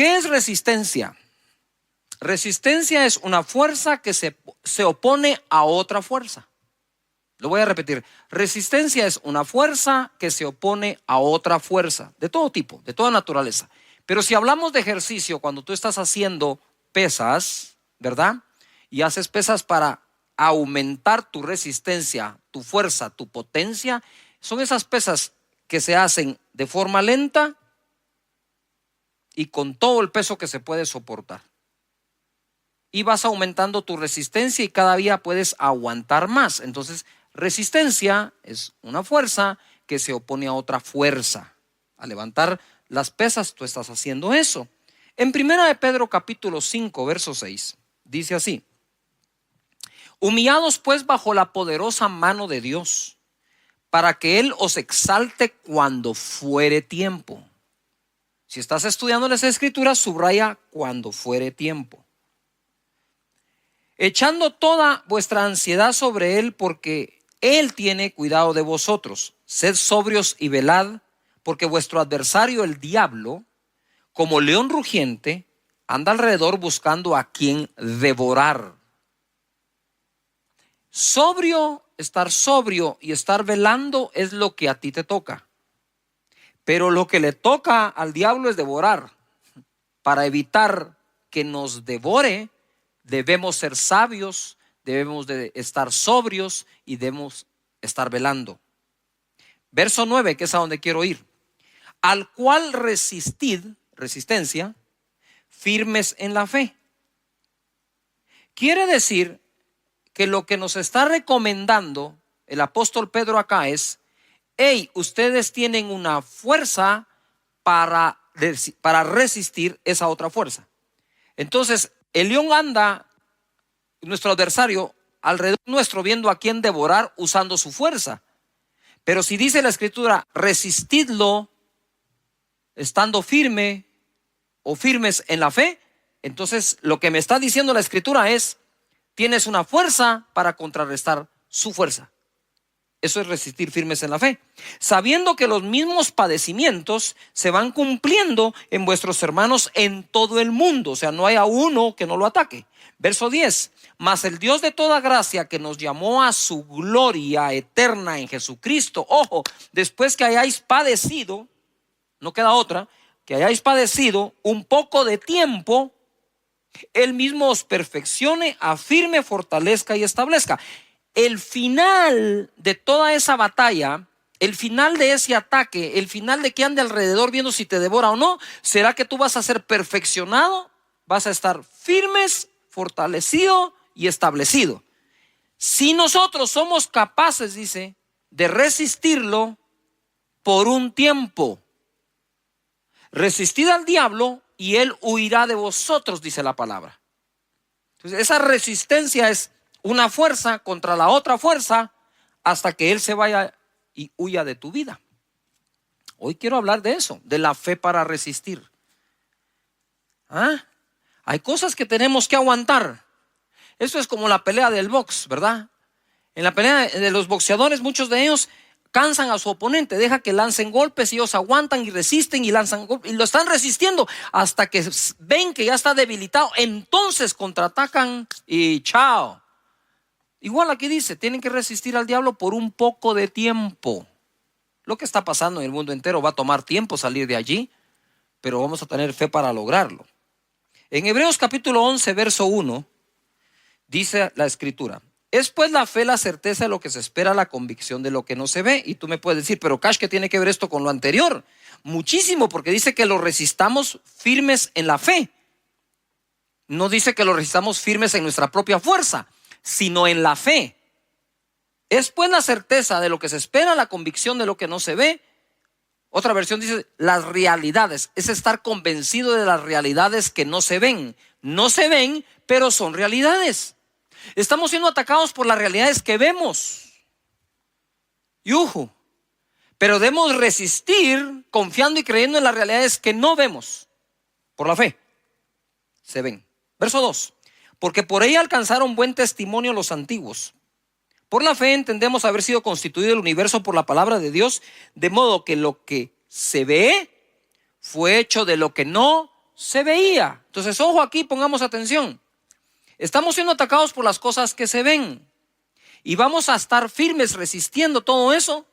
¿Qué es resistencia? Resistencia es una fuerza que se opone a otra fuerza. Lo voy a repetir. Resistencia es una fuerza que se opone a otra fuerza, de todo tipo, de toda naturaleza. Pero si hablamos de ejercicio, cuando tú estás haciendo pesas, ¿verdad? Y haces pesas para aumentar tu resistencia, tu fuerza, tu potencia, son esas pesas que se hacen de forma lenta y con todo el peso que se puede soportar. Y vas aumentando tu resistencia y cada día puedes aguantar más. Entonces, resistencia es una fuerza que se opone a otra fuerza. Al levantar las pesas, tú estás haciendo eso. En 1 de Pedro capítulo 5, verso 6, dice así: humillados pues bajo la poderosa mano de Dios, para que Él os exalte cuando fuere tiempo. Si estás estudiando las Escrituras, subraya cuando fuere tiempo. Echando toda vuestra ansiedad sobre Él, porque Él tiene cuidado de vosotros. Sed sobrios y velad, porque vuestro adversario el diablo, como león rugiente, anda alrededor buscando a quien devorar. Estar sobrio y estar velando es lo que a ti te toca. Pero lo que le toca al diablo es devorar. Para evitar que nos devore, debemos ser sabios, debemos de estar sobrios y debemos estar velando. Verso 9, que es a donde quiero ir. Al cual resistencia, firmes en la fe. Quiere decir que lo que nos está recomendando el apóstol Pedro acá es: hey, ustedes tienen una fuerza para resistir esa otra fuerza. Entonces, el león anda, nuestro adversario, alrededor nuestro, viendo a quién devorar usando su fuerza. Pero si dice la Escritura, resistidlo estando firme o firmes en la fe, entonces lo que me está diciendo la Escritura es: tienes una fuerza para contrarrestar su fuerza. Eso es resistir firmes en la fe, sabiendo que los mismos padecimientos se van cumpliendo en vuestros hermanos en todo el mundo. O sea, no hay a uno que no lo ataque. Verso 10: mas el Dios de toda gracia, que nos llamó a su gloria eterna en Jesucristo. Ojo, después que hayáis padecido, no queda otra, que hayáis padecido un poco de tiempo, Él mismo os perfeccione, afirme, fortalezca y establezca. El final de toda esa batalla, el final de ese ataque, el final de que ande alrededor viendo si te devora o no, será que tú vas a ser perfeccionado, vas a estar firmes, fortalecido y establecido. Si nosotros somos capaces, dice, de resistirlo por un tiempo, resistid al diablo y él huirá de vosotros, dice la palabra. Entonces, esa resistencia es una fuerza contra la otra fuerza hasta que él se vaya y huya de tu vida. Hoy quiero hablar de eso, de la fe para resistir. Hay cosas que tenemos que aguantar. Eso es como la pelea del box, ¿verdad? En la pelea de los boxeadores, muchos de ellos cansan a su oponente, deja que lancen golpes y ellos aguantan y resisten y lanzan golpes y lo están resistiendo hasta que ven que ya está debilitado. Entonces contraatacan y chao. Igual aquí dice, tienen que resistir al diablo por un poco de tiempo. Lo que está pasando en el mundo entero va a tomar tiempo salir de allí, pero vamos a tener fe para lograrlo. En Hebreos capítulo 11, verso 1, dice la Escritura: es pues la fe la certeza de lo que se espera, la convicción de lo que no se ve. Y tú me puedes decir, pero Cash, ¿qué tiene que ver esto con lo anterior? Muchísimo, porque dice que lo resistamos firmes en la fe. No dice que lo resistamos firmes en nuestra propia fuerza, sino en la fe. Es pues la certeza de lo que se espera, la convicción de lo que no se ve. Otra versión dice las realidades. Es estar convencido de las realidades que no se ven. No se ven, pero son realidades. Estamos siendo atacados por las realidades que vemos. Pero debemos resistir confiando y creyendo en las realidades que no vemos. Por la fe se ven. Verso 2: porque por ella alcanzaron buen testimonio los antiguos. Por la fe entendemos haber sido constituido el universo por la palabra de Dios, de modo que lo que se ve fue hecho de lo que no se veía. Entonces, ojo aquí, pongamos atención. Estamos siendo atacados por las cosas que se ven. Y vamos a estar firmes resistiendo todo eso,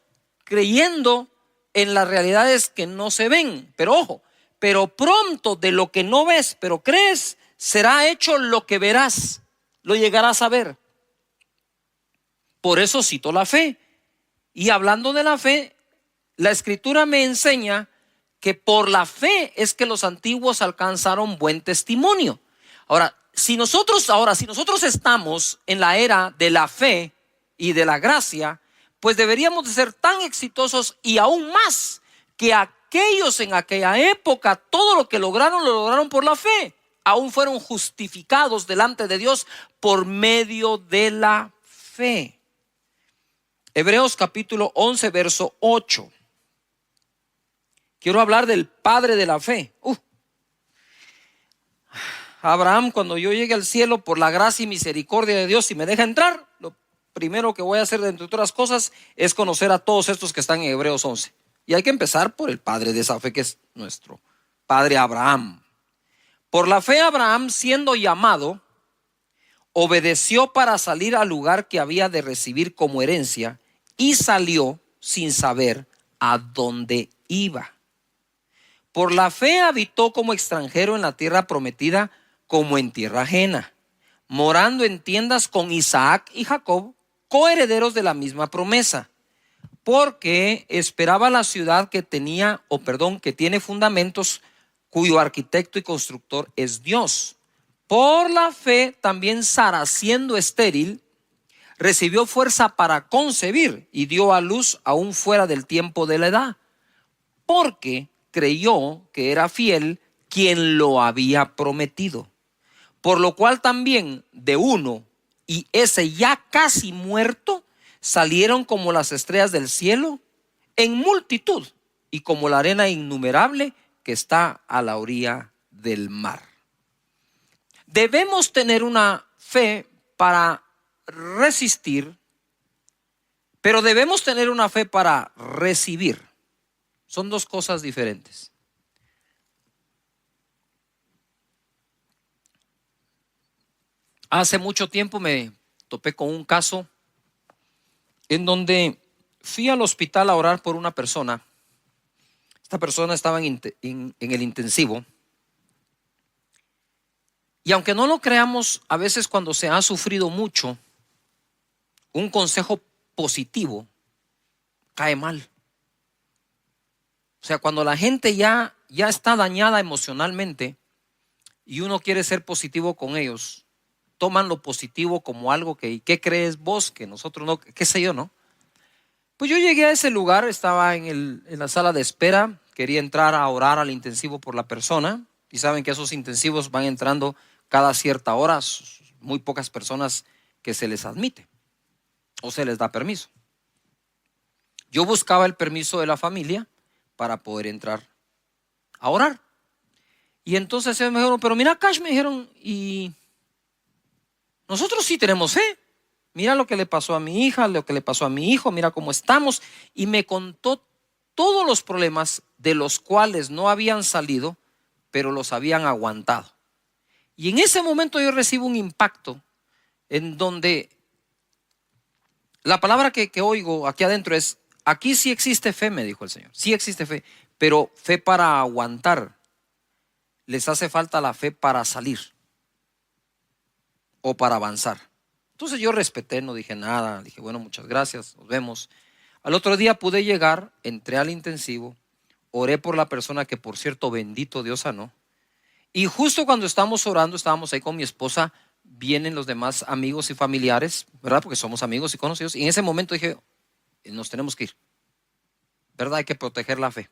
creyendo en las realidades que no se ven. Pero ojo, pero pronto de lo que no ves, pero crees, será hecho lo que verás, lo llegarás a ver. Por eso cito la fe. Y hablando de la fe, la Escritura me enseña que por la fe es que los antiguos alcanzaron buen testimonio. Ahora, si nosotros estamos en la era de la fe y de la gracia, pues deberíamos de ser tan exitosos y aún más que aquellos en aquella época. Todo lo que lograron, lo lograron por la fe. Aún fueron justificados delante de Dios por medio de la fe. Hebreos capítulo 11, verso 8. Quiero hablar del padre de la fe. Abraham, cuando yo llegue al cielo por la gracia y misericordia de Dios, si me deja entrar, lo primero que voy a hacer, entre otras cosas, es conocer a todos estos que están en Hebreos 11. Y hay que empezar por el padre de esa fe, que es nuestro padre Abraham. Por la fe Abraham, siendo llamado, obedeció para salir al lugar que había de recibir como herencia, y salió sin saber a dónde iba. Por la fe habitó como extranjero en la tierra prometida, como en tierra ajena, morando en tiendas con Isaac y Jacob, coherederos de la misma promesa, porque esperaba la ciudad que tiene fundamentos, cuyo arquitecto y constructor es Dios. Por la fe también Sara, siendo estéril, recibió fuerza para concebir y dio a luz aún fuera del tiempo de la edad, porque creyó que era fiel quien lo había prometido. Por lo cual también de uno, y ese ya casi muerto, salieron como las estrellas del cielo en multitud, y como la arena innumerable que está a la orilla del mar. Debemos tener una fe para resistir, pero debemos tener una fe para recibir. Son dos cosas diferentes. Hace mucho tiempo me topé con un caso en donde fui al hospital a orar por una persona. Esta persona estaba en el intensivo. Y aunque no lo creamos, a veces cuando se ha sufrido mucho, un consejo positivo cae mal. O sea, cuando la gente ya está dañada emocionalmente y uno quiere ser positivo con ellos, toman lo positivo como algo que, ¿qué crees vos? Que nosotros no, qué sé yo, ¿no? Pues yo llegué a ese lugar, estaba en la sala de espera, quería entrar a orar al intensivo por la persona, y saben que esos intensivos van entrando cada cierta hora, muy pocas personas que se les admite o se les da permiso. Yo buscaba el permiso de la familia para poder entrar a orar. Y entonces ellos me dijeron, pero mira, Cash, me dijeron, y nosotros sí tenemos fe. Mira lo que le pasó a mi hija, lo que le pasó a mi hijo, mira cómo estamos. Y me contó todos los problemas de los cuales no habían salido, pero los habían aguantado. Y en ese momento yo recibo un impacto en donde la palabra que oigo aquí adentro es, aquí sí existe fe, me dijo el Señor. Sí existe fe, pero fe para aguantar. Les hace falta la fe para salir o para avanzar. Entonces yo respeté, no dije nada. Dije, bueno, muchas gracias, nos vemos. Al otro día pude llegar, entré al intensivo, oré por la persona que, por cierto, bendito Dios sanó. Y justo cuando estábamos orando, estábamos ahí con mi esposa, vienen los demás amigos y familiares, ¿verdad? Porque somos amigos y conocidos. Y en ese momento dije, nos tenemos que ir, ¿verdad? Hay que proteger la fe.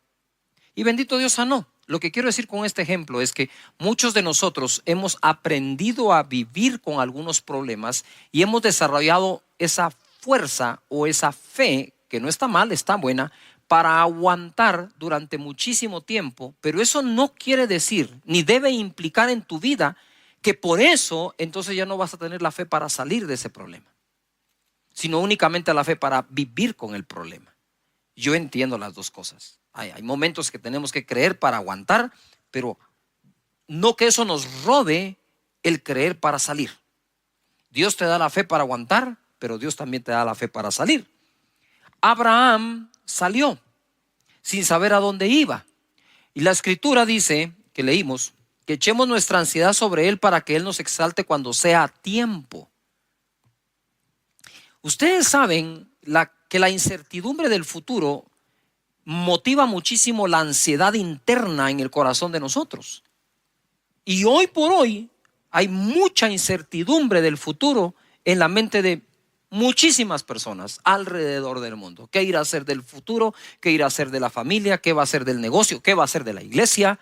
Y bendito Dios sanó. Lo que quiero decir con este ejemplo es que muchos de nosotros hemos aprendido a vivir con algunos problemas y hemos desarrollado esa fuerza o esa fe, que no está mal, está buena, para aguantar durante muchísimo tiempo. Pero eso no quiere decir, ni debe implicar en tu vida, que por eso entonces ya no vas a tener la fe para salir de ese problema, sino únicamente la fe para vivir con el problema. Yo entiendo las dos cosas. Hay momentos que tenemos que creer para aguantar, pero no que eso nos robe el creer para salir. Dios te da la fe para aguantar, pero Dios también te da la fe para salir. Abraham salió sin saber a dónde iba. Y la escritura dice, que leímos, que echemos nuestra ansiedad sobre Él para que Él nos exalte cuando sea tiempo. Ustedes saben que la incertidumbre del futuro motiva muchísimo la ansiedad interna en el corazón de nosotros. Y hoy por hoy hay mucha incertidumbre del futuro en la mente de muchísimas personas alrededor del mundo. ¿Qué irá a ser del futuro? ¿Qué irá a ser de la familia? ¿Qué va a ser del negocio? ¿Qué va a ser de la iglesia?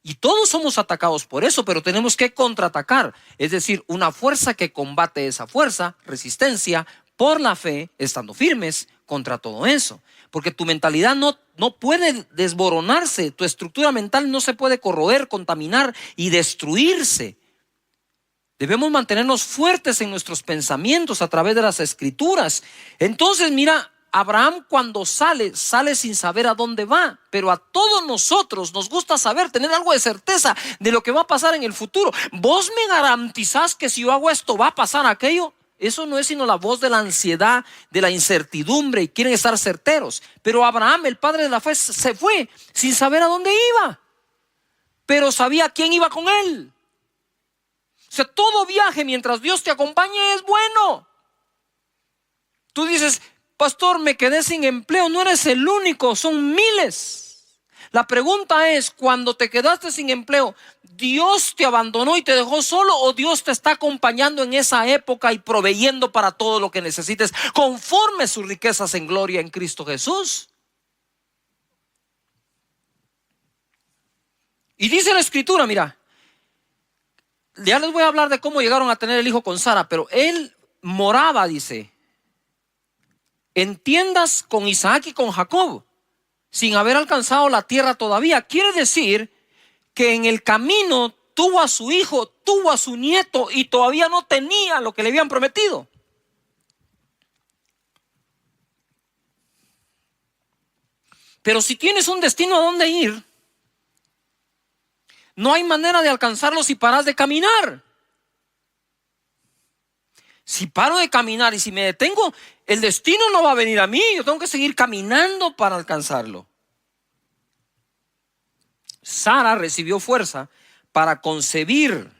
Y todos somos atacados por eso, pero tenemos que contraatacar. Es decir, una fuerza que combate esa fuerza, resistencia, por la fe, estando firmes contra todo eso. Porque tu mentalidad no puede desboronarse, tu estructura mental no se puede corroer, contaminar y destruirse. Debemos mantenernos fuertes en nuestros pensamientos a través de las escrituras. Entonces, mira, Abraham cuando sale sin saber a dónde va, pero a todos nosotros nos gusta saber, tener algo de certeza de lo que va a pasar en el futuro. ¿Vos me garantizás que si yo hago esto va a pasar aquello? Eso no es sino la voz de la ansiedad, de la incertidumbre, y quieren estar certeros. Pero Abraham, el padre de la fe, se fue sin saber a dónde iba, pero sabía quién iba con él. O sea, todo viaje mientras Dios te acompañe es bueno. Tú dices, pastor, me quedé sin empleo. No eres el único, son miles. La pregunta es, cuando te quedaste sin empleo, ¿Dios te abandonó y te dejó solo, o Dios te está acompañando en esa época y proveyendo para todo lo que necesites conforme sus riquezas en gloria en Cristo Jesús? Y dice la escritura, mira, ya les voy a hablar de cómo llegaron a tener el hijo con Sara, pero él moraba, dice, en tiendas con Isaac y con Jacob, sin haber alcanzado la tierra todavía. Quiere decir que en el camino tuvo a su hijo, tuvo a su nieto, y todavía no tenía lo que le habían prometido. Pero si tienes un destino a dónde ir, no hay manera de alcanzarlo si paras de caminar. Si paro de caminar y si me detengo, el destino no va a venir a mí. Yo tengo que seguir caminando para alcanzarlo. Sara recibió fuerza para concebir,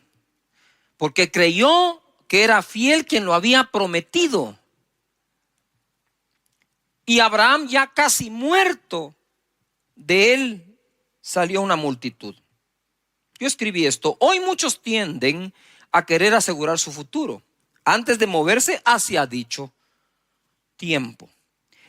porque creyó que era fiel quien lo había prometido. Y Abraham, ya casi muerto, de él salió una multitud. Yo escribí esto: hoy muchos tienden a querer asegurar su futuro antes de moverse hacia dicho tiempo.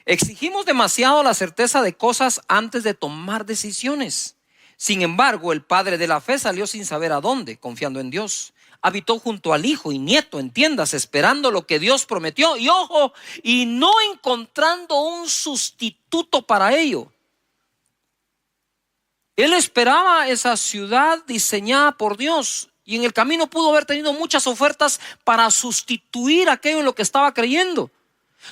Exigimos demasiado la certeza de cosas antes de tomar decisiones. Sin embargo, el padre de la fe salió sin saber a dónde, confiando en Dios. Habitó junto al hijo y nieto en tiendas, esperando lo que Dios prometió. Y ojo, y no encontrando un sustituto para ello. Él esperaba esa ciudad diseñada por Dios, y en el camino pudo haber tenido muchas ofertas para sustituir aquello en lo que estaba creyendo.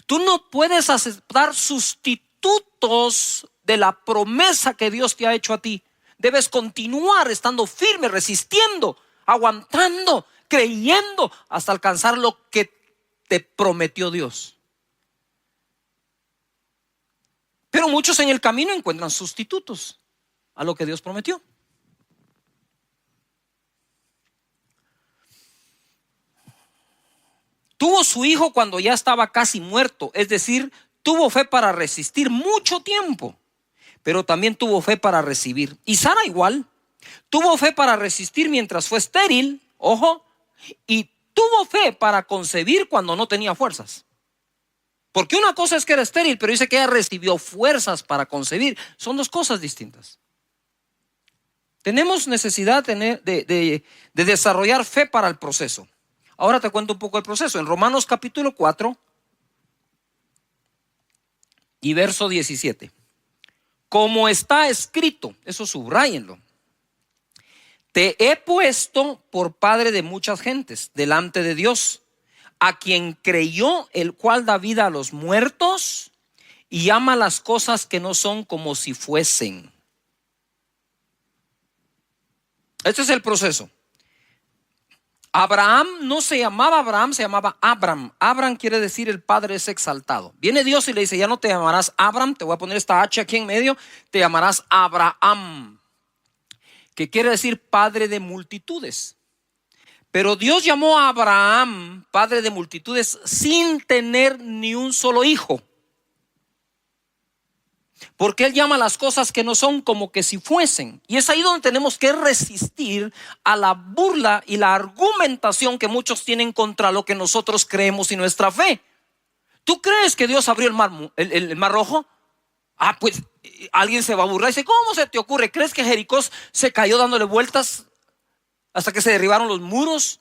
Tú no puedes aceptar sustitutos de la promesa que Dios te ha hecho a ti. Debes continuar estando firme, resistiendo, aguantando, creyendo hasta alcanzar lo que te prometió Dios. Pero muchos en el camino encuentran sustitutos a lo que Dios prometió. Tuvo su hijo cuando ya estaba casi muerto, es decir, tuvo fe para resistir mucho tiempo, pero también tuvo fe para recibir. Y Sara igual, tuvo fe para resistir mientras fue estéril, ojo, y tuvo fe para concebir cuando no tenía fuerzas. Porque una cosa es que era estéril, pero dice que ella recibió fuerzas para concebir. Son dos cosas distintas. Tenemos necesidad de desarrollar fe para el proceso. Ahora te cuento un poco el proceso. En Romanos capítulo 4 y verso 17. Como está escrito, eso subráyenlo: te he puesto por padre de muchas gentes delante de Dios, a quien creyó, el cual da vida a los muertos y ama las cosas que no son como si fuesen. Este es el proceso. Abraham no se llamaba Abraham, se llamaba Abram. Abram quiere decir el padre es exaltado. Viene Dios y le dice, ya no te llamarás Abram, te voy a poner esta H aquí en medio, te llamarás Abraham, que quiere decir padre de multitudes. Pero Dios llamó a Abraham padre de multitudes sin tener ni un solo hijo. Porque Él llama las cosas que no son como que si fuesen. Y es ahí donde tenemos que resistir a la burla y la argumentación que muchos tienen contra lo que nosotros creemos y nuestra fe. ¿Tú crees que Dios abrió el mar rojo? Pues alguien se va a burlar y dice, ¿cómo se te ocurre? ¿Crees que Jericó se cayó dándole vueltas hasta que se derribaron los muros?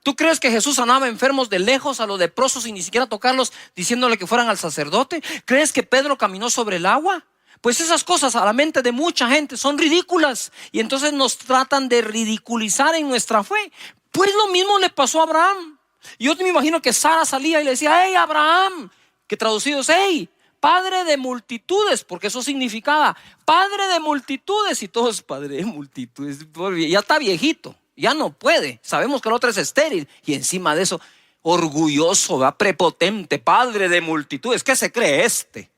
¿Tú crees que Jesús sanaba enfermos de lejos a los leprosos sin ni siquiera tocarlos, diciéndole que fueran al sacerdote? ¿Crees que Pedro caminó sobre el agua? Pues esas cosas a la mente de mucha gente son ridículas, y entonces nos tratan de ridiculizar en nuestra fe. Pues lo mismo le pasó a Abraham. Yo me imagino que Sara salía y le decía, hey Abraham, que traducido es, hey, padre de multitudes, porque eso significaba padre de multitudes, y todos padre de multitudes. Ya está viejito, ya no puede. Sabemos que el otro es estéril, y encima de eso orgulloso, ¿verdad? Prepotente, padre de multitudes. ¿Qué se cree este?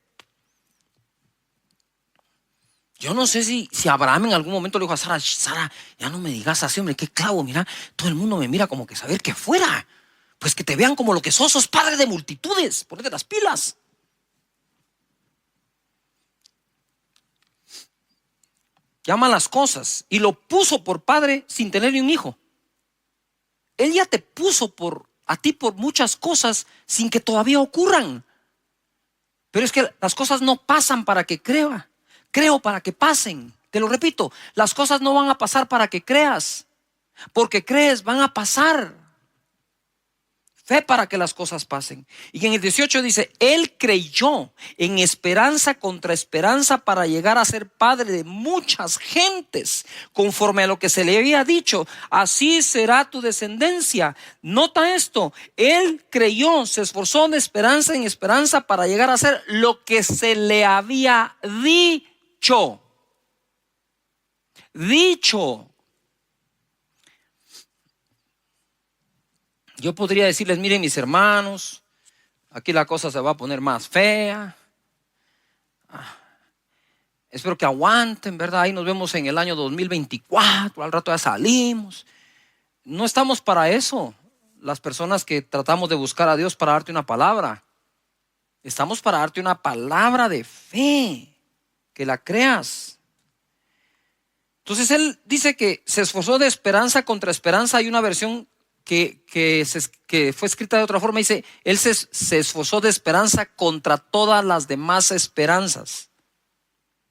Yo no sé si Abraham en algún momento le dijo a Sara, Sara, ya no me digas así, hombre, qué clavo, mira, todo el mundo me mira como que saber que fuera, pues que te vean como lo que sos padre de multitudes, ponete las pilas. Llama las cosas, y lo puso por padre sin tener ni un hijo. Él ya te puso a ti por muchas cosas sin que todavía ocurran. Pero es que las cosas no pasan para que creo para que pasen. Te lo repito, las cosas no van a pasar para que creas, porque crees, van a pasar. Fe para que las cosas pasen. Y en el 18 dice, él creyó en esperanza contra esperanza para llegar a ser padre de muchas gentes, conforme a lo que se le había dicho, así será tu descendencia. Nota esto, él creyó, se esforzó de esperanza en esperanza para llegar a ser lo que se le había dicho. Yo podría decirles, miren mis hermanos, aquí la cosa se va a poner más fea. Espero que aguanten, ¿verdad? Ahí nos vemos en el año 2024, al rato ya salimos. No estamos para eso, las personas que tratamos de buscar a Dios para darte una palabra. Estamos para darte una palabra de fe, que la creas. Entonces él dice que se esforzó de esperanza contra esperanza. Hay una versión que fue escrita de otra forma, dice, él se esforzó de esperanza contra todas las demás esperanzas.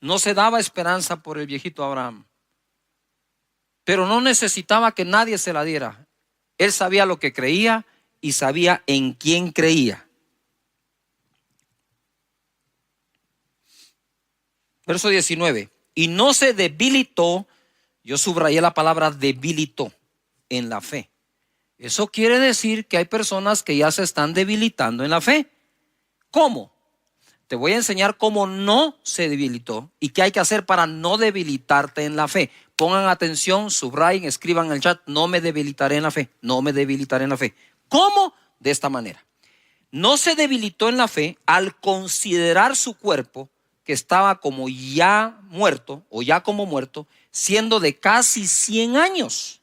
No se daba esperanza por el viejito Abraham, pero no necesitaba que nadie se la diera. Él sabía lo que creía y sabía en quién creía. Verso 19, y no se debilitó, yo subrayé la palabra debilitó, en la fe. Eso quiere decir que hay personas que ya se están debilitando en la fe. ¿Cómo? Te voy a enseñar cómo no se debilitó y qué hay que hacer para no debilitarte en la fe. Pongan atención, subrayen, escriban en el chat, no me debilitaré en la fe, no me debilitaré en la fe. ¿Cómo? De esta manera. No se debilitó en la fe al considerar su cuerpo, que estaba como ya muerto o ya como muerto, siendo de casi 100 años.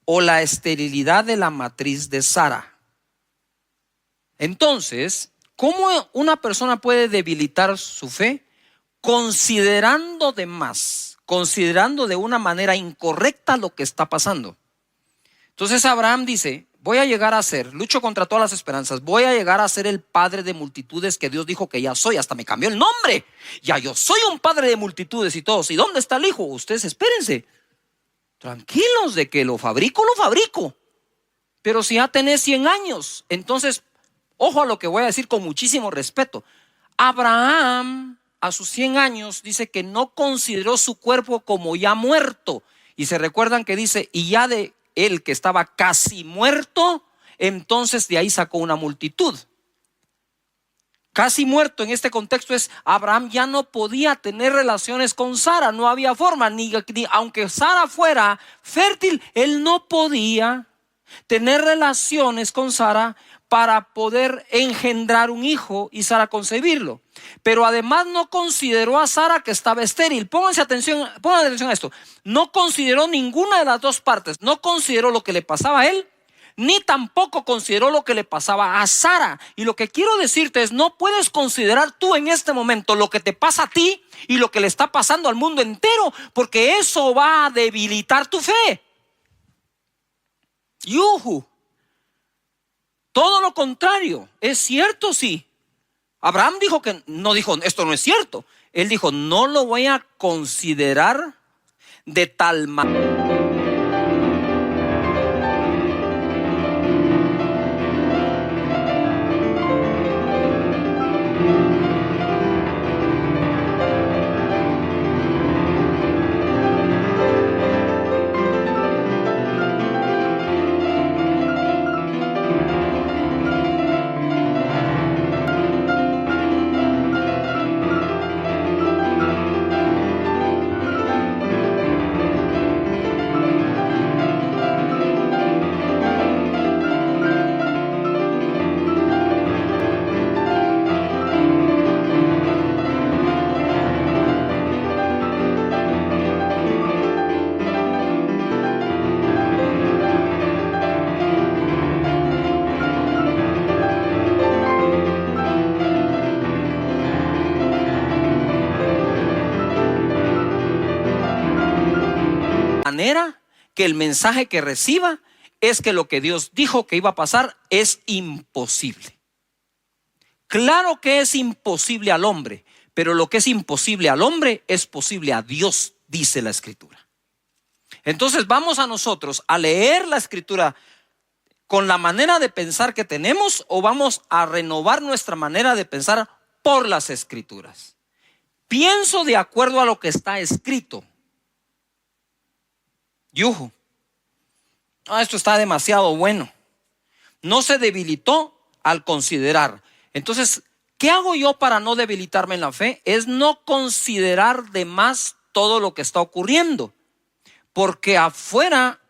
O la esterilidad de la matriz de Sara. Entonces, ¿cómo una persona puede debilitar su fe? Considerando de más, considerando de una manera incorrecta lo que está pasando. Entonces Abraham dice, voy a llegar a ser, lucho contra todas las esperanzas, voy a llegar a ser el padre de multitudes que Dios dijo que ya soy, hasta me cambió el nombre. Ya yo soy un padre de multitudes y todos. ¿Y dónde está el hijo? Ustedes espérense. Tranquilos, de que lo fabrico. Pero si ya tenés 100 años, entonces, ojo a lo que voy a decir con muchísimo respeto. Abraham, a sus 100 años, dice que no consideró su cuerpo como ya muerto. Y se recuerdan que dice, y ya de él que estaba casi muerto, entonces de ahí sacó una multitud. casi muerto en este contexto, es Abraham ya no podía tener relaciones con Sara, no había forma, ni aunque Sara fuera fértil, él no podía tener relaciones con Sara para poder engendrar un hijo y Sara concebirlo. Pero además no consideró a Sara que estaba estéril. Pongan atención a esto. No consideró ninguna de las dos partes. No consideró lo que le pasaba a él, ni tampoco consideró lo que le pasaba a Sara. Y lo que quiero decirte es, no puedes considerar tú en este momento lo que te pasa a ti y lo que le está pasando al mundo entero, porque eso va a debilitar tu fe. Yuhu. Todo lo contrario, es cierto, sí. Abraham dijo que no, dijo esto no es cierto. Él dijo, no lo voy a considerar de tal manera. Manera que el mensaje que reciba es que lo que Dios dijo que iba a pasar es imposible. Claro que es imposible al hombre, pero lo que es imposible al hombre es posible a Dios, dice la Escritura. Entonces vamos a nosotros a leer la Escritura con la manera de pensar que tenemos, o vamos a renovar nuestra manera de pensar por las Escrituras. Pienso de acuerdo a lo que está escrito. Yuhu. Esto está demasiado bueno. No se debilitó al considerar. Entonces, ¿qué hago yo para no debilitarme en la fe? Es no considerar de más todo lo que está ocurriendo. Porque afuera,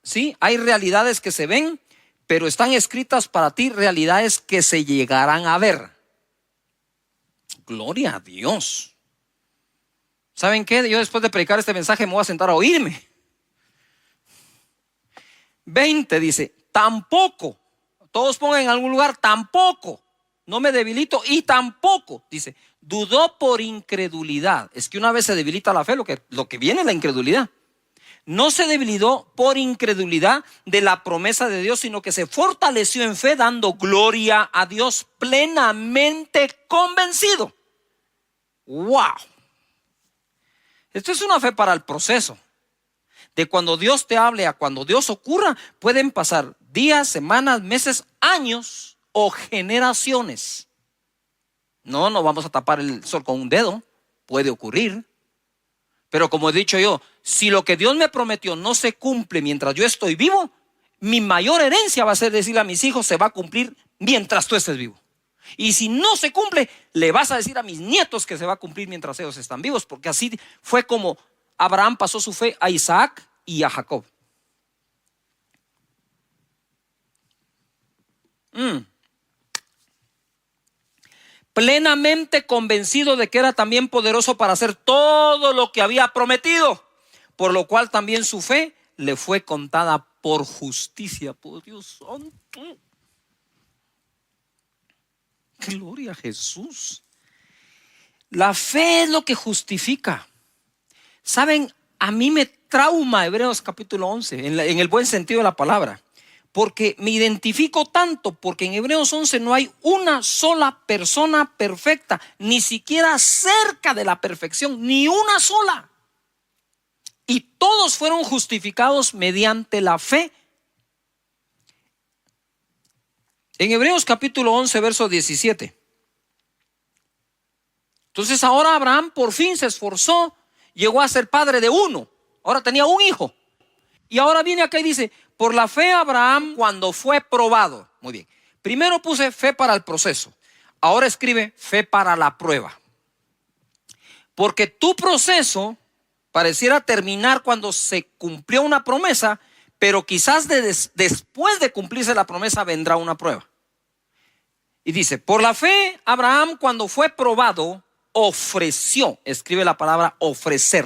sí, hay realidades que se ven, pero están escritas para ti realidades que se llegarán a ver. Gloria a Dios. ¿Saben qué? Yo después de predicar este mensaje me voy a sentar a oírme. 20 dice, tampoco, todos pongan en algún lugar, tampoco, no me debilito, y tampoco, dice, dudó por incredulidad. Es que una vez se debilita la fe, lo que viene es la incredulidad. No se debilitó por incredulidad de la promesa de Dios, sino que se fortaleció en fe, dando gloria a Dios, plenamente convencido. ¡Wow! Esto es una fe para el proceso. De cuando Dios te hable a cuando Dios ocurra, pueden pasar días, semanas, meses, años o generaciones. No vamos a tapar el sol con un dedo. Puede ocurrir. Pero como he dicho yo, si lo que Dios me prometió no se cumple mientras yo estoy vivo, mi mayor herencia va a ser decirle a mis hijos, se va a cumplir mientras tú estés vivo. Y si no se cumple, le vas a decir a mis nietos que se va a cumplir mientras ellos están vivos. Porque así fue como Abraham pasó su fe a Isaac y a Jacob. Plenamente convencido de que era también poderoso para hacer todo lo que había prometido, por lo cual también su fe le fue contada por justicia. Por Dios santo. Gloria a Jesús. La fe es lo que justifica. ¿Saben? A mí me trauma Hebreos capítulo 11, en el buen sentido de la palabra, porque me identifico tanto, porque en Hebreos 11 no hay una sola persona perfecta, ni siquiera cerca de la perfección, ni una sola. Y todos fueron justificados mediante la fe. En Hebreos capítulo 11, verso 17. Entonces ahora Abraham por fin se esforzó, llegó a ser padre de uno. Ahora tenía un hijo. Y ahora viene acá y dice, por la fe Abraham cuando fue probado. Muy bien. Primero puse fe para el proceso. Ahora escribe fe para la prueba. Porque tu proceso pareciera terminar cuando se cumplió una promesa, pero quizás después de cumplirse la promesa vendrá una prueba. Y dice, por la fe, Abraham cuando fue probado, ofreció, escribe la palabra ofrecer.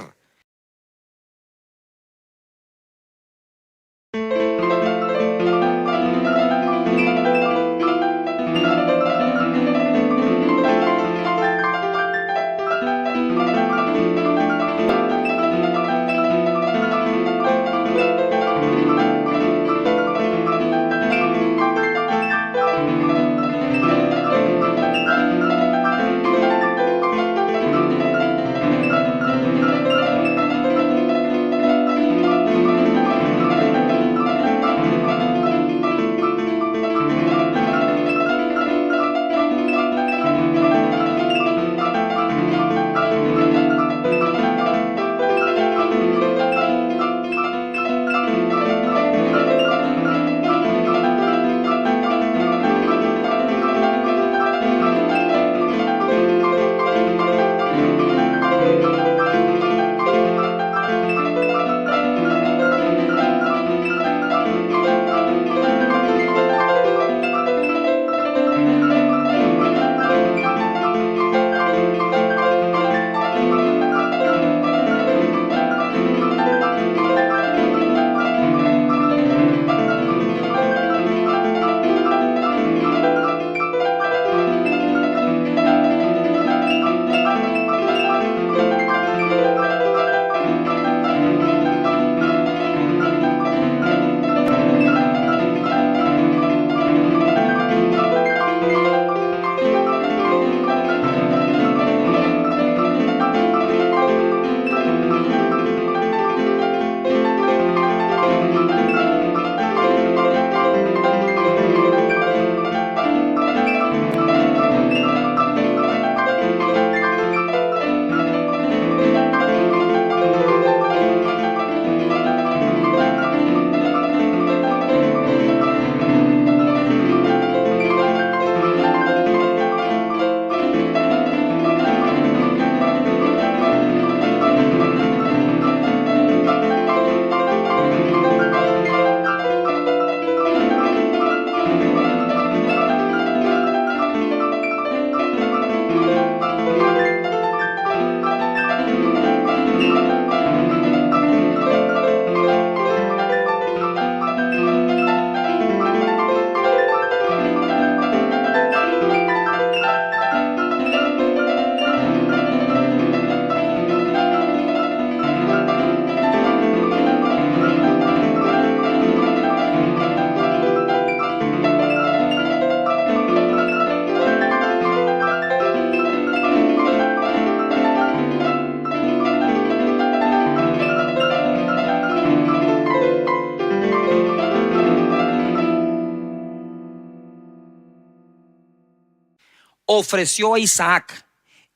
Ofreció a Isaac,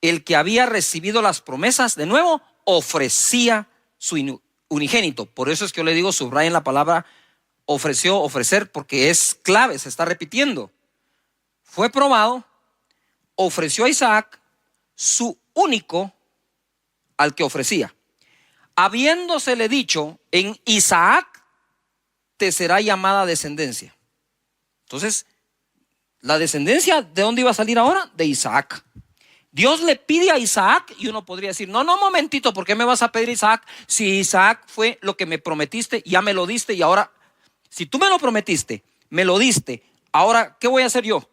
el que había recibido las promesas, de nuevo ofrecía su unigénito. Por eso es que yo le digo, subrayen la palabra ofreció, ofrecer, porque es clave, se está repitiendo. Fue probado, ofreció a Isaac su único al que ofrecía, habiéndosele dicho, en Isaac te será llamada descendencia. Entonces, la descendencia, ¿de dónde iba a salir ahora? De Isaac. Dios le pide a Isaac y uno podría decir, no, momentito, ¿por qué me vas a pedir Isaac? Si Isaac fue lo que me prometiste, ya me lo diste y ahora, si tú me lo prometiste, me lo diste, ahora, ¿qué voy a hacer yo?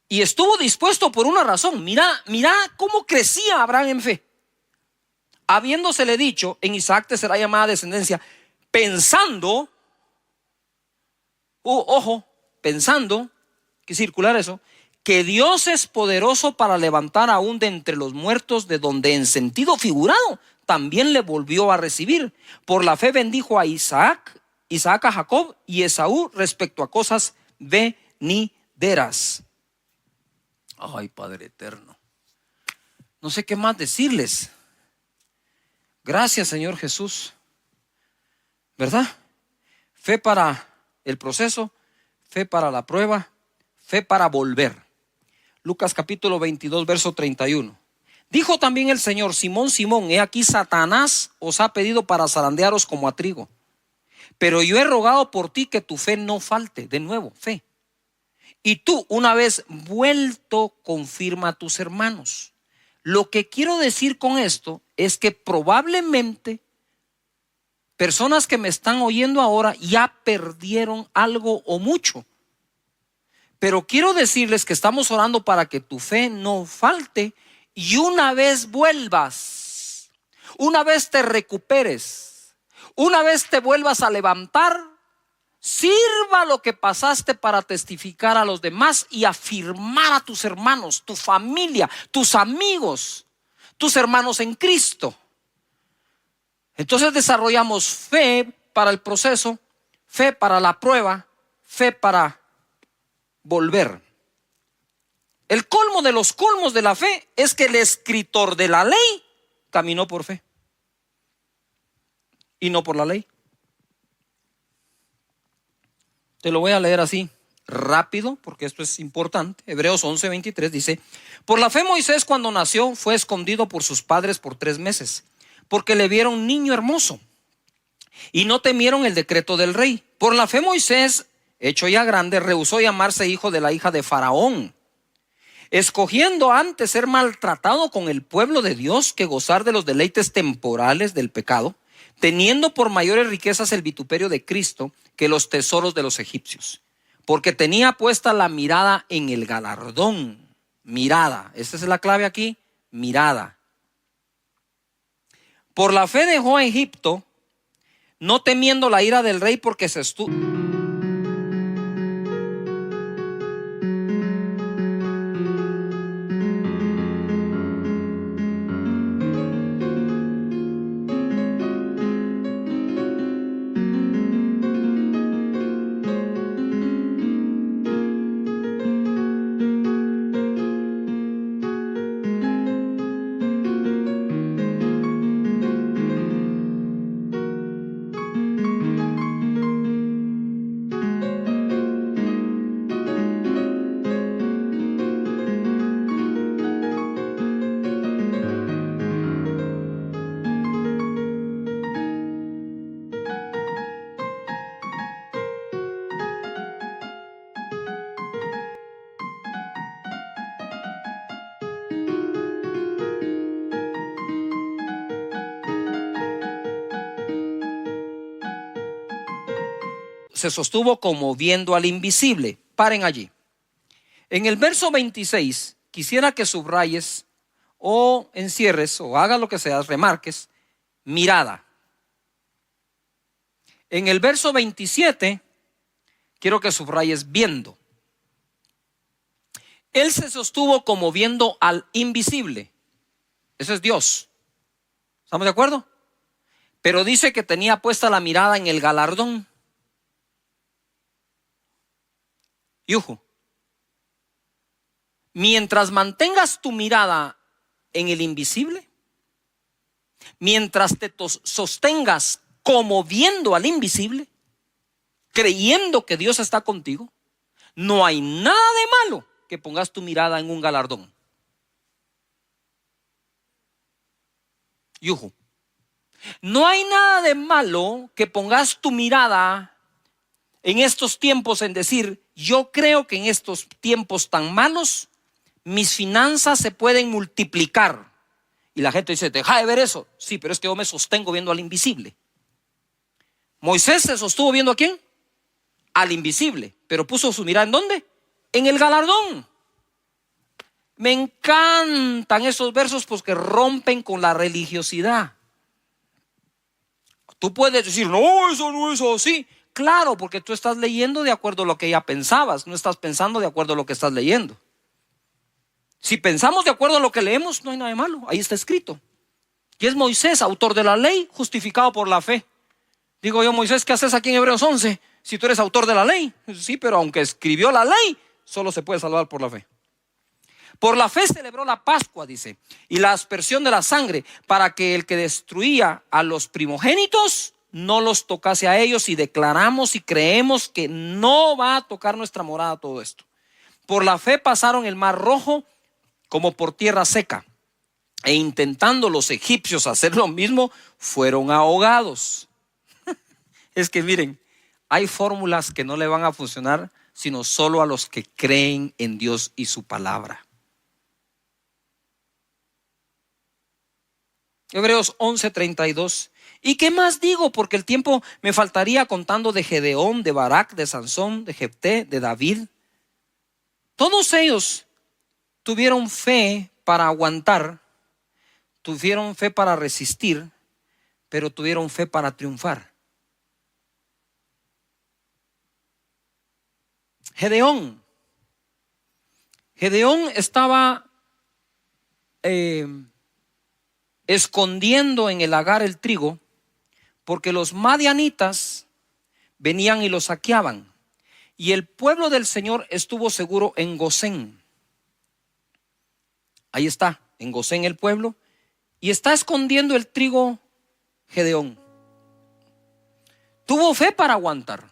Y estuvo dispuesto por una razón. Mira cómo crecía Abraham en fe. Habiéndosele dicho, en Isaac te será llamada descendencia, pensando, pensando, que circular eso, que Dios es poderoso para levantar aún de entre los muertos, de donde en sentido figurado también le volvió a recibir. Por la fe bendijo a Isaac a Jacob y Esaú respecto a cosas venideras. Ay, Padre eterno, no sé qué más decirles. Gracias, Señor Jesús, ¿verdad? Fe para el proceso, fe para la prueba, fe para volver. Lucas capítulo 22, verso 31. Dijo también el Señor: Simón, Simón, he aquí Satanás os ha pedido para zarandearos como a trigo. Pero yo he rogado por ti que tu fe no falte. De nuevo, fe. Y tú, una vez vuelto, confirma a tus hermanos. Lo que quiero decir con esto es que probablemente personas que me están oyendo ahora ya perdieron algo o mucho. Pero quiero decirles que estamos orando para que tu fe no falte y una vez vuelvas, una vez te recuperes, una vez te vuelvas a levantar, sirva lo que pasaste para testificar a los demás y afirmar a tus hermanos, tu familia, tus amigos, tus hermanos en Cristo. Entonces desarrollamos fe para el proceso, fe para la prueba, fe para volver. El colmo de los colmos de la fe es que el escritor de la ley caminó por fe y no por la ley. Te lo voy a leer así rápido porque esto es importante. Hebreos 11:23 dice: por la fe Moisés, cuando nació, fue escondido por sus padres por 3 meses, porque le vieron niño hermoso y no temieron el decreto del rey. Por la fe Moisés, hecho ya grande, rehusó llamarse hijo de la hija de Faraón, escogiendo antes ser maltratado con el pueblo de Dios que gozar de los deleites temporales del pecado, teniendo por mayores riquezas el vituperio de Cristo que los tesoros de los egipcios, porque tenía puesta la mirada en el galardón. Mirada, esta es la clave aquí, mirada. Por la fe dejó a Egipto, no temiendo la ira del rey, porque se sostuvo como viendo al invisible. Paren allí. En el verso 26, quisiera que subrayes o encierres o hagas lo que sea, remarques, mirada. En el verso 27, quiero que subrayes viendo. Él se sostuvo como viendo al invisible. Ese es Dios. ¿Estamos de acuerdo? Pero dice que tenía puesta la mirada en el galardón. Yuhu. Mientras mantengas tu mirada en el invisible, mientras te sostengas como viendo al invisible, creyendo que Dios está contigo, no hay nada de malo que pongas tu mirada en un galardón. Yuhu. No hay nada de malo que pongas tu mirada en estos tiempos en decir: yo creo que en estos tiempos tan malos mis finanzas se pueden multiplicar. Y la gente dice: deja de ver eso. Sí, pero es que yo me sostengo viendo al invisible. Moisés se sostuvo viendo ¿a quién? Al invisible. Pero puso su mirada ¿en dónde? En el galardón. Me encantan esos versos porque rompen con la religiosidad. Tú puedes decir: no, eso no es así. Claro, porque tú estás leyendo de acuerdo a lo que ya pensabas, no estás pensando de acuerdo a lo que estás leyendo. Si pensamos de acuerdo a lo que leemos, no hay nada de malo, ahí está escrito. Y es Moisés, autor de la ley, justificado por la fe. Digo yo: Moisés, ¿qué haces aquí en Hebreos 11 si tú eres autor de la ley? Sí, pero aunque escribió la ley, solo se puede salvar por la fe. Por la fe celebró la Pascua, dice, y la aspersión de la sangre, para que el que destruía a los primogénitos no los tocase a ellos, y declaramos y creemos que no va a tocar nuestra morada todo esto. Por la fe pasaron el mar Rojo como por tierra seca, e intentando los egipcios hacer lo mismo, fueron ahogados. Es que miren, hay fórmulas que no le van a funcionar sino solo a los que creen en Dios y su palabra. Hebreos 11:32. ¿Y qué más digo? Porque el tiempo me faltaría contando de Gedeón, de Barak, de Sansón, de Jefté, de David. Todos ellos tuvieron fe para aguantar, tuvieron fe para resistir, pero tuvieron fe para triunfar. Gedeón estaba escondiendo en el lagar el trigo, porque los madianitas venían y lo saqueaban, y el pueblo del Señor estuvo seguro en Gosén. Ahí está, en Gosén el pueblo, y está escondiendo el trigo Gedeón. Tuvo fe para aguantar.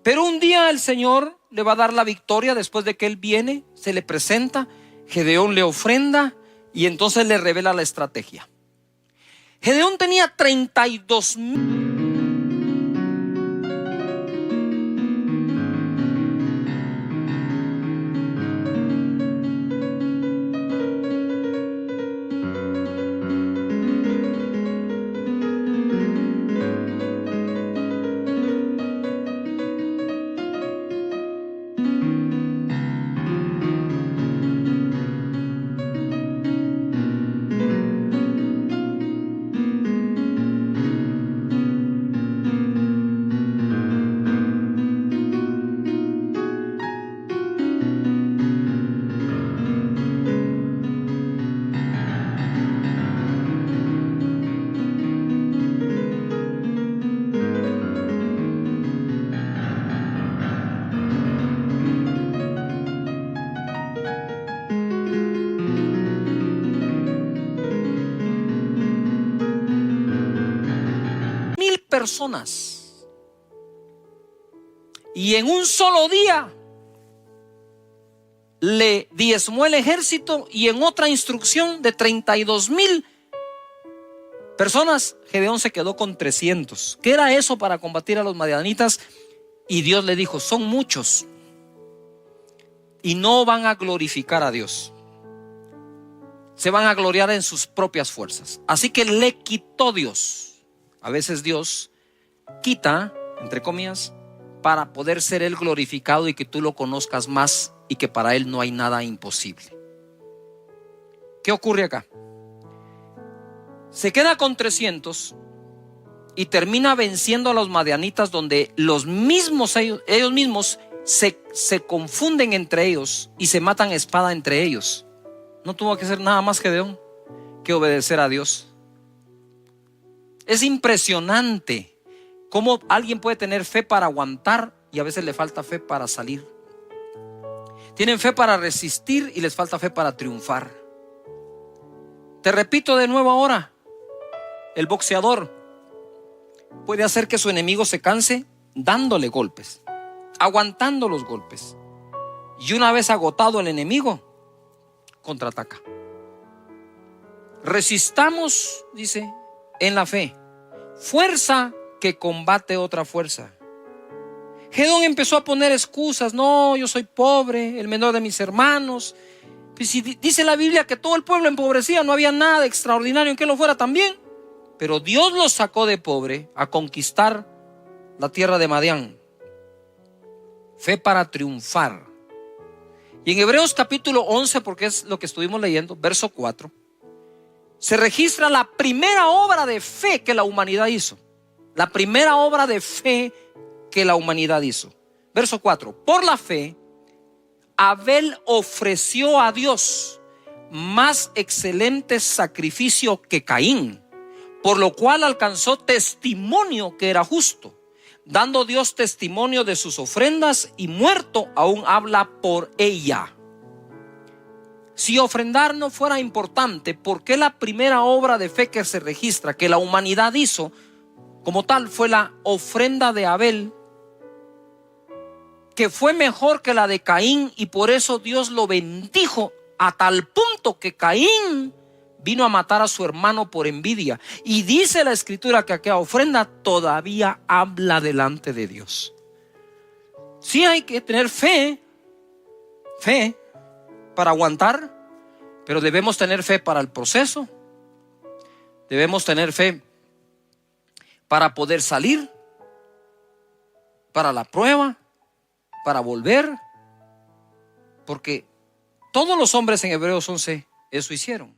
Pero un día el Señor le va a dar la victoria después de que él viene, se le presenta, Gedeón le ofrenda y entonces le revela la estrategia. Gedeón tenía 32,000. Personas, y en un solo día le diezmó el ejército, y en otra instrucción de 32,000 personas, Gedeón se quedó con 300. ¿Qué era eso para combatir a los madianitas? Y Dios le dijo: son muchos y no van a glorificar a Dios, se van a gloriar en sus propias fuerzas. Así que le quitó Dios. A veces Dios quita, entre comillas, para poder ser Él glorificado y que tú lo conozcas más, y que para Él no hay nada imposible. ¿Qué ocurre acá? Se queda con 300 y termina venciendo a los madianitas, donde ellos mismos se confunden entre ellos y se matan a espada entre ellos. No tuvo que hacer nada más Gedeón que obedecer a Dios. Es impresionante cómo alguien puede tener fe para aguantar y a veces le falta fe para salir. Tienen fe para resistir y les falta fe para triunfar. Te repito de nuevo ahora: el boxeador puede hacer que su enemigo se canse dándole golpes, aguantando los golpes, y una vez agotado el enemigo, contraataca. Resistamos, dice, en la fe, fuerza que combate otra fuerza. Gedeón empezó a poner excusas: no, yo soy pobre, el menor de mis hermanos. Pues si dice la Biblia que todo el pueblo empobrecía, no había nada extraordinario en que lo fuera también. Pero Dios los sacó de pobre a conquistar la tierra de Madián. Fe para triunfar. Y en Hebreos capítulo 11, porque es lo que estuvimos leyendo, verso 4, se registra la primera obra de fe que la humanidad hizo. La primera obra de fe que la humanidad hizo. Verso 4: por la fe, Abel ofreció a Dios más excelente sacrificio que Caín, por lo cual alcanzó testimonio que era justo, dando Dios testimonio de sus ofrendas, y muerto aún habla por ella. Si ofrendar no fuera importante, ¿por qué la primera obra de fe que se registra, que la humanidad hizo como tal, fue la ofrenda de Abel, que fue mejor que la de Caín, y por eso Dios lo bendijo a tal punto que Caín vino a matar a su hermano por envidia? Y dice la escritura que aquella ofrenda todavía habla delante de Dios. Sí hay que tener fe para aguantar, pero debemos tener fe para el proceso. Debemos tener fe para poder salir, para la prueba, para volver, porque todos los hombres en Hebreos 11 eso hicieron.